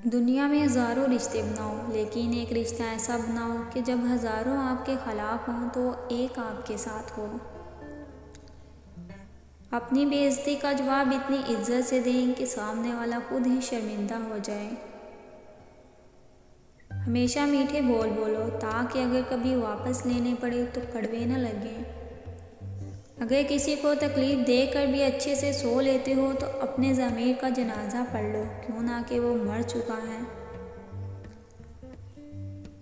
दुनिया में हज़ारों रिश्ते बनाओ, लेकिन एक रिश्ता ऐसा बनाओ कि जब हज़ारों आपके खिलाफ हों तो एक आपके साथ हो। अपनी बेइज्जती का जवाब इतनी इज्जत से दें कि सामने वाला खुद ही शर्मिंदा हो जाए। हमेशा मीठे बोल बोलो ताकि अगर कभी वापस लेने पड़े तो कड़वे न लगें। अगर किसी को तकलीफ़ देकर भी अच्छे से सो लेते हो तो अपने ज़मीर का जनाजा पढ़ लो, क्यों ना कि वो मर चुका है।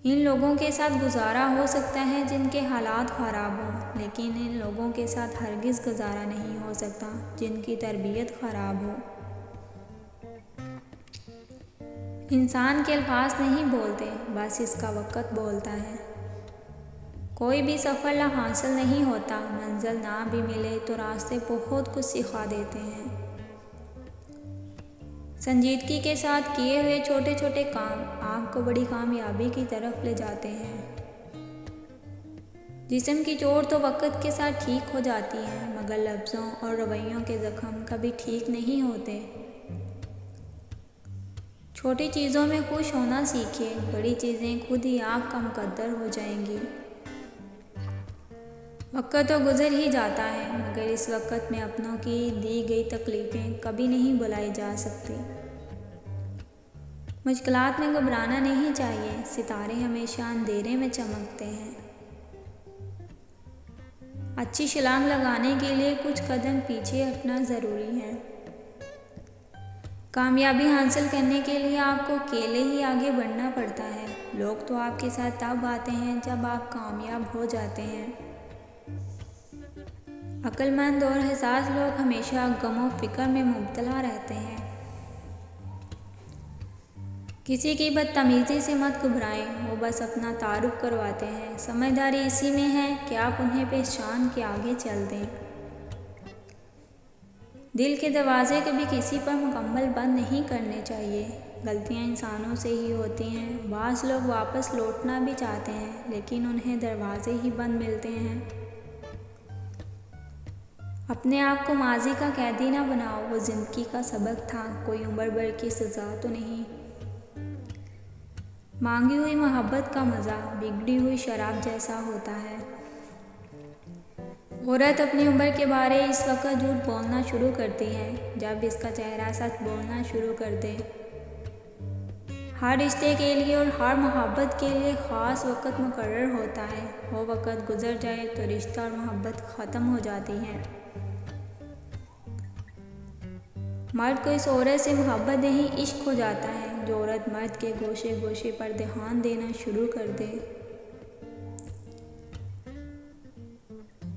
इन लोगों के साथ गुजारा हो सकता है जिनके हालात ख़राब हों, लेकिन इन लोगों के साथ हरगिज़ गुजारा नहीं हो सकता जिनकी तरबियत ख़राब हो। इंसान के अल्फाज नहीं बोलते, बस इसका वक़्त बोलता है। कोई भी सफ़र हासिल नहीं होता, मंजिल ना भी मिले तो रास्ते बहुत कुछ सिखा देते हैं। संजीदगी के साथ किए हुए छोटे छोटे काम आपको बड़ी कामयाबी की तरफ ले जाते हैं। जिस्म की चोट तो वक़्त के साथ ठीक हो जाती है, मगर लफ्ज़ों और रवैयों के ज़ख्म कभी ठीक नहीं होते। छोटी चीज़ों में खुश होना सीखिए, बड़ी चीज़ें खुद ही आपका मुकद्दर हो जाएंगी। वक़्त तो गुज़र ही जाता है, मगर इस वक़्त में अपनों की दी गई तकलीफ़ें कभी नहीं भुलाई जा सकती। मुश्किलात में घबराना नहीं चाहिए, सितारे हमेशा अंधेरे में चमकते हैं। अच्छी छलांग लगाने के लिए कुछ कदम पीछे हटना ज़रूरी है। कामयाबी हासिल करने के लिए आपको अकेले ही आगे बढ़ना पड़ता है। लोग तो आपके साथ तब आते हैं जब आप कामयाब हो जाते हैं। अक्लमंद और हिसास लोग हमेशा गमो फिक्र में मुब्तला रहते हैं। किसी की बदतमीज़ी से मत घबराएं, वो बस अपना तारुफ करवाते हैं। समझदारी इसी में है कि आप उन्हें पहचान के आगे चल दें। दिल के दरवाजे कभी किसी पर मुकम्मल बंद नहीं करने चाहिए। गलतियां इंसानों से ही होती हैं। बाज़ लोग वापस लौटना भी चाहते हैं, लेकिन उन्हें दरवाजे ही बंद मिलते हैं। अपने आप को माजी का कैदी ना बनाओ, वो ज़िंदगी का सबक था, कोई उम्र भर की सज़ा तो नहीं। मांगी हुई मोहब्बत का मज़ा बिगड़ी हुई शराब जैसा होता है। औरत अपनी उम्र के बारे इस वक्त झूठ बोलना शुरू करती है जब इसका चेहरा सच बोलना शुरू कर दे। हर रिश्ते के लिए और हर मोहब्बत के लिए ख़ास वक़्त मुकर्रर होता है। वो वक़्त गुजर जाए तो रिश्ता और मोहब्बत ख़त्म हो जाती है। मर्द को इस औरत से मोहब्बत नहीं इश्क हो जाता है। जो औरत मर्द के गोशे गोशे पर ध्यान देना शुरू कर दे।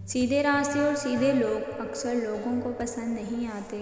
सीधे रास्ते और सीधे लोग अक्सर लोगों को पसंद नहीं आते।